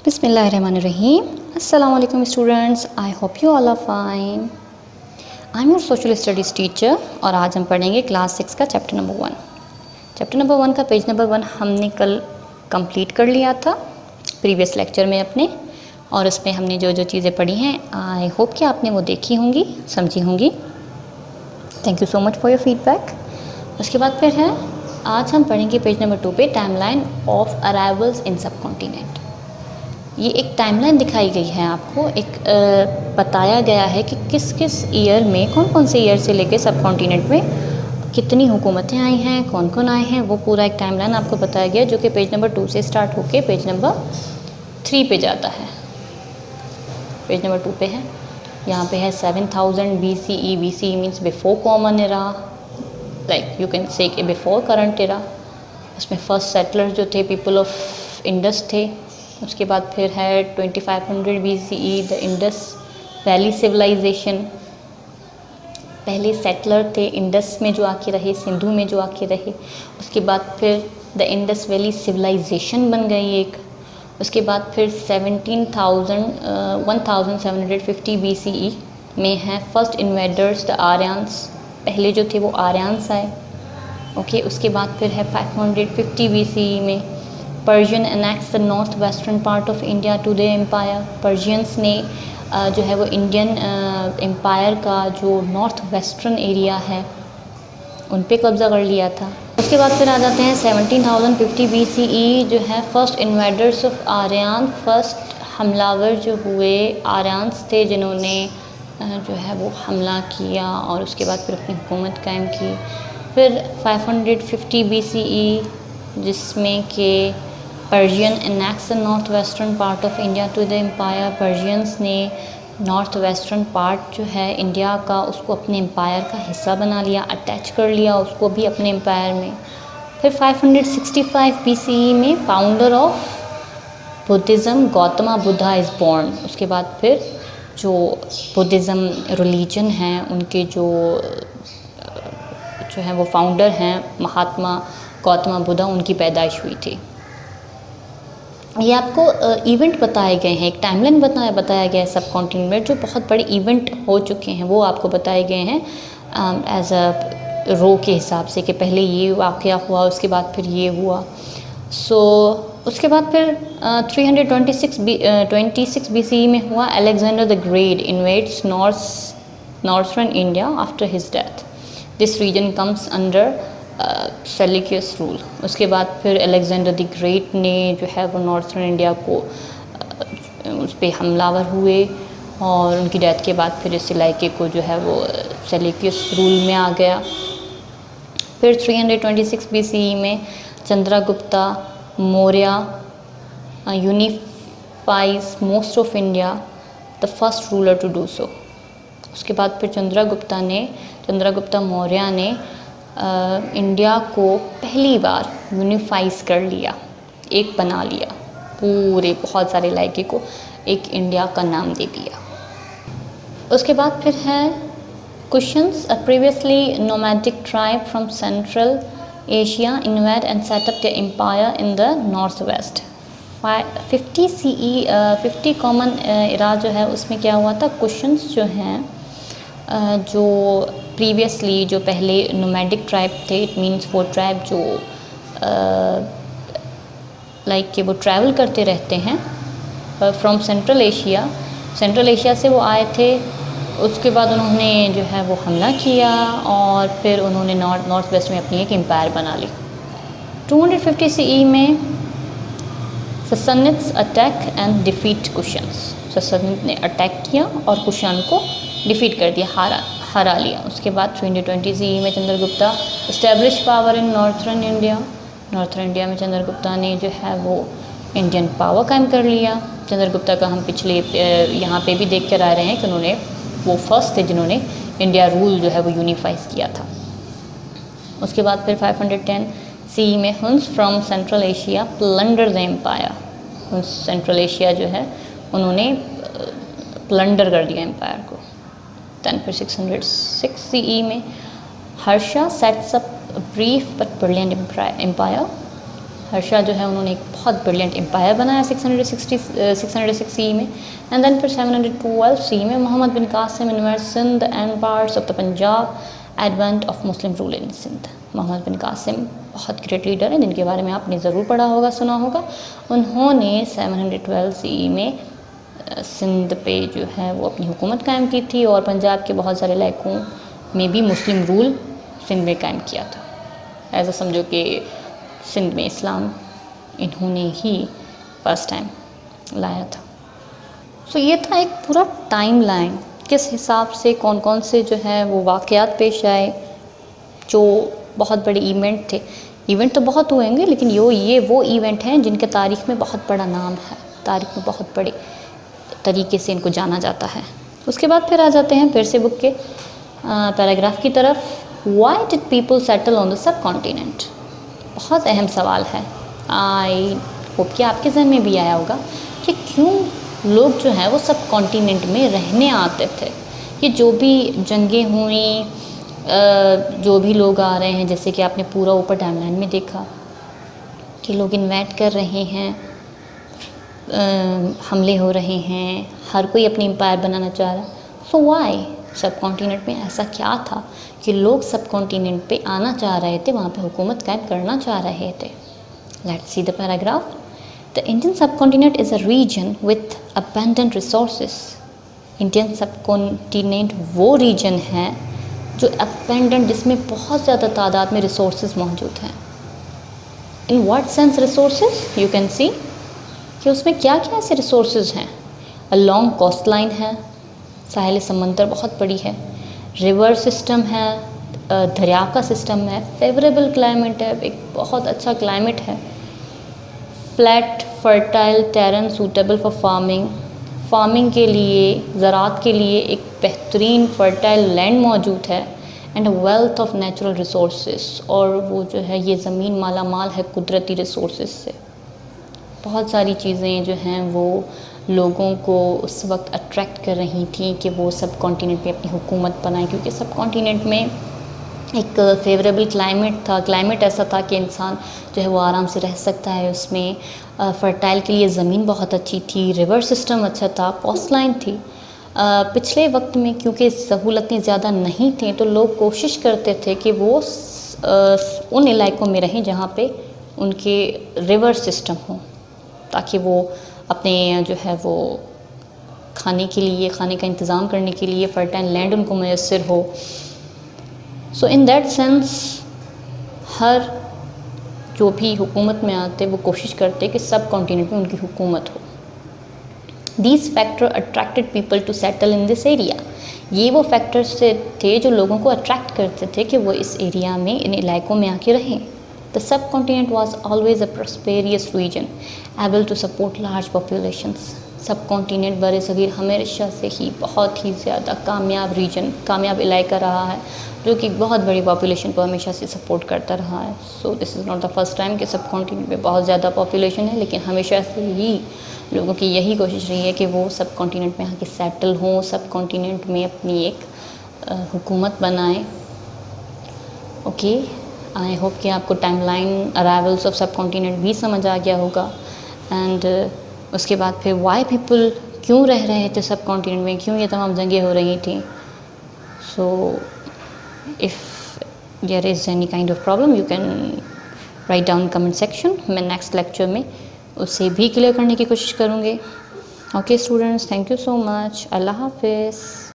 Bismillahirrahmanirrahim. Assalamu alaikum students. I hope you all are fine. I'm your social studies teacher और आज हम पढ़ेंगे class 6 का chapter number 1। Chapter number 1 का page number 1 हमने कल कंप्लीट कर लिया था प्रीवियस लेक्चर में अपने, और उसमें हमने जो जो चीज़ें पढ़ी हैं आई होप कि आपने वो देखी होंगी, समझी होंगी। Thank you so much for your feedback. उसके बाद फिर है आज हम पढ़ेंगे पेज नंबर 2 पे टाइमलाइन ऑफ अराइवल्स इन सब कॉन्टिनेंट। ये एक टाइमलाइन दिखाई गई है आपको, एक बताया गया है कि किस किस ईयर में, कौन कौन से ईयर से लेके सब कॉन्टिनेंट में कितनी हुकूमतें आई हैं, कौन कौन आए हैं, वो पूरा एक टाइमलाइन आपको बताया गया, जो कि पेज नंबर 2 से स्टार्ट होके पेज नंबर 3 पे जाता है। पेज नंबर 2 पे है, यहाँ पे है 7000 BCE। BCE means before common era, like you can say कि बिफोर करंट एरा। उसमें फर्स्ट सेटलर जो थे पीपल ऑफ इंडस थे। उसके बाद फिर है 2500 BCE the Indus Valley civilization. पहले सेटलर थे इंडस में जो आके रहे, सिंधु में जो आके रहे। उसके बाद फिर द इंडस वैली सिविलाइजेशन बन गई एक। उसके बाद फिर 1750 BCE में है फर्स्ट इन्वेडर्स द आर्यंस। पहले जो थे वो आर्यंस आए। ओके, उसके बाद फिर है 550 BCE में Persian annex the north western part of India to the empire. Persians ने जो है वो इंडियन एम्पायर का जो नॉर्थ वेस्टर्न एरिया है उन पे कब्ज़ा कर लिया था। उसके बाद फिर आ जाते हैं 1750 BCE जो है first invaders of Aryan. First हमलावर जो हुए आर्यंस थे, जिन्होंने जो है वो हमला किया और उसके बाद फिर अपनी हुकूमत कायम की। फिर 550 BCE जिसमें कि Persian annex the north western part of India to the empire. Persians ने नॉर्थ वेस्टर्न पार्ट जो है इंडिया का, उसको अपने एम्पायर का हिस्सा बना लिया, अटैच कर लिया उसको भी अपने एम्पायर में। फिर 565 BCE में founder of Buddhism Gautam Buddha is born. उसके बाद फिर जो बुद्धिज़्म रिलीजन है उनके जो है वो फाउंडर हैं महात्मा गौतम बुद्धा, उनकी पैदाइश हुई थी। ये आपको इवेंट बताए गए हैं, एक टाइमलाइन बताया गया है सब कॉन्टिनेंट में, जो बहुत बड़े इवेंट हो चुके हैं वो आपको बताए गए हैं एज अ रो के हिसाब से, कि पहले ये वाक़या हुआ, उसके बाद फिर ये हुआ। उसके बाद फिर 326 BCE में हुआ Alexander the great invades northern India after his death. This region comes under Seleucus rule. उसके बाद फिर अलेक्जेंडर द ग्रेट ने जो है वो नॉर्थर्न इंडिया को उस पर हमलावर हुए, और उनकी डेथ के बाद फिर इस इलाके को जो है वो सेल्यूकस रूल में आ गया। फिर 326 BCE में Chandragupta Maurya unifies most of India, the first ruler to do so. उसके बाद फिर चंद्रगुप्ता मौर्य ने इंडिया को पहली बार यूनिफाइज कर लिया, एक बना लिया, पूरे बहुत सारे इलाके को एक इंडिया का नाम दे दिया। उसके बाद फिर है questions. A previously nomadic tribe from central Asia invaded and set up the empire in the north west. 50 CE 50 common era जो है उसमें क्या हुआ था, क्वेश्चंस जो हैं जो प्रीवियसली जो पहले नोमैडिक ट्राइब थे, इट मीन्स वो ट्राइब जो लाइक कि वो ट्रैवल करते रहते हैं फ्रॉम सेंट्रल एशिया से वो आए थे। उसके बाद उन्होंने जो है वो हमला किया और फिर उन्होंने नॉर्थ वेस्ट में अपनी एक एम्पायर बना ली। 250 CE में ससनिट्स अटैक एंड डिफीट कुशान्स। ससनिट ने अटैक किया और कुशान को डिफीट कर दिया, हरा लिया। उसके बाद 320 CE में Chandragupta establish power in northern India में चंद्रगुप्ता ने जो है वो इंडियन पावर कायम कर लिया। चंद्रगुप्ता का हम पिछले यहाँ पे भी देख कर आ रहे हैं कि उन्होंने वो फर्स्ट थे जिन्होंने इंडिया रूल जो है वो यूनिफाइज किया था। उसके बाद फिर 510 CE में Huns from central Asia plunder the empire. Huns central Asia जो है उन्होंने प्लंडर कर दिया एम्पायर को। दैन फिर 606 CE में Harsha sets up brief but brilliant empire. Harsha जो है उन्होंने एक बहुत ब्रिलियंट एम्पायर बनाया 606 सी में। एंड देन फिर 712 सी में Mohammad bin Qasim invest Sindh and parts of the Punjab, advent of Muslim rule in Sindh. Mohammad bin Qasim बहुत ग्रेट लीडर हैं जिनके बारे में आपने ज़रूर पढ़ा होगा, सुना होगा। उन्होंने 712 सी में सिंध पे जो है वो अपनी हुकूमत कायम की थी और पंजाब के बहुत सारे इलाकों में भी मुस्लिम रूल सिंध में कायम किया था। ऐसा समझो कि सिंध में इस्लाम इन्होंने ही फर्स्ट टाइम लाया था। सो ये था एक पूरा टाइम लाइन, किस हिसाब से कौन कौन से जो है वो वाक़यात पेश आए, जो बहुत बड़े इवेंट थे। इवेंट तो बहुत हुए होंगे लेकिन ये वो इवेंट हैं जिनके तारीख़ में बहुत बड़ा नाम है, तारीख़ में बहुत बड़े तरीके से इनको जाना जाता है। उसके बाद फिर आ जाते हैं फिर से बुक के पैराग्राफ की तरफ। Why did people settle on the sub continent? बहुत अहम सवाल है। आई होप कि आपके जहन में भी आया होगा कि क्यों लोग जो हैं वो सब कॉन्टिनेंट में रहने आते थे। ये जो भी जंगें हुई, जो भी लोग आ रहे हैं, जैसे कि आपने पूरा ऊपर टाइमलाइन में देखा कि लोग इन्वाइट कर रहे हैं, हमले हो रहे हैं, हर कोई अपनी एम्पायर बनाना चाह रहा है। सो वाई? सब कॉन्टिनेंट में ऐसा क्या था कि लोग सब कॉन्टिनेंट पे आना चाह रहे थे, वहाँ पे हुकूमत कायम करना चाह रहे थे। Let's see the paragraph. The Indian subcontinent is a region with abundant resources. Indian subcontinent वो रीजन है जो अबंडेंट, जिसमें बहुत ज़्यादा तादाद में रिसोर्सेज मौजूद हैं। In what sense resources? You can see कि उसमें क्या क्या ऐसे रिसोर्सेज हैं। अ लॉन्ग कोस्ट लाइन है, साहिल समंदर बहुत बड़ी है, रिवर सिस्टम है, दरिया का सिस्टम है, फेवरेबल क्लाइमेट है, एक बहुत अच्छा क्लाइमेट है, flat fertile terrain suitable for farming, farming के लिए, ज़राअत के लिए एक बेहतरीन फर्टाइल लैंड मौजूद है, and wealth of natural resources, और वो जो है ये ज़मीन माला माल है कुदरती रिसोर्सेज से। बहुत सारी चीज़ें जो हैं वो लोगों को उस वक्त अट्रैक्ट कर रही थी कि वो सब कॉन्टिनेंट पे अपनी हुकूमत बनाएं, क्योंकि सब कॉन्टिनेंट में एक फेवरेबल क्लाइमेट था। क्लाइमेट ऐसा था कि इंसान जो है वो आराम से रह सकता है उसमें। फर्टाइल के लिए ज़मीन बहुत अच्छी थी, रिवर सिस्टम अच्छा था, कोस्ट लाइन थी। पिछले वक्त में क्योंकि सहूलतें ज़्यादा नहीं थी तो लोग कोशिश करते थे कि वो उन इलाकों में रहें जहाँ पे उनके रिवर सिस्टम हो, ताकि वो अपने जो है वो खाने का इंतज़ाम करने के लिए फर्टाइल लैंड उनको मैसर हो। सो इन दैट सेंस हर जो भी हुकूमत में आते वो कोशिश करते कि सब कॉन्टिनेंट में उनकी हुकूमत हो। These factor attracted people to settle in this area. ये वो फैक्टर्स थे जो लोगों को अट्रैक्ट करते थे कि वो इस एरिया में, इन इलाकों में आके रहें। The subcontinent was always a prosperous region, able to support large populations. Subcontinent बर सग़ीर हमेशा से ही बहुत ही ज़्यादा कामयाब रीजन, कामयाब इलाका रहा है, जो कि बहुत बड़ी पॉपुलेशन को हमेशा से सपोर्ट करता रहा है। So this is not the first time कि सबकॉन्टिनेंट में बहुत ज़्यादा पॉपुलेशन है, लेकिन हमेशा से ही लोगों की यही कोशिश रही है कि वो सबकॉन्टिनेंट में आके सेटल हों, सबकॉन्टिनेंट में अपनी एक हुकूमत बनाएं। ओके, आई होप कि आपको टाइमलाइन अराइवल्स ऑफ सब कॉन्टिनेंट भी समझ आ गया होगा। एंड उसके बाद फिर वाई पीपल क्यों रह रहे थे सब कॉन्टिनेंट में, क्यों ये तमाम जंगें हो रही थी। So if there is any kind of problem you can write down comment section. मैं नेक्स्ट लेक्चर में उसे भी क्लियर करने की कोशिश करूँगी। Okay students, thank you so much. अल्लाह हाफिज़।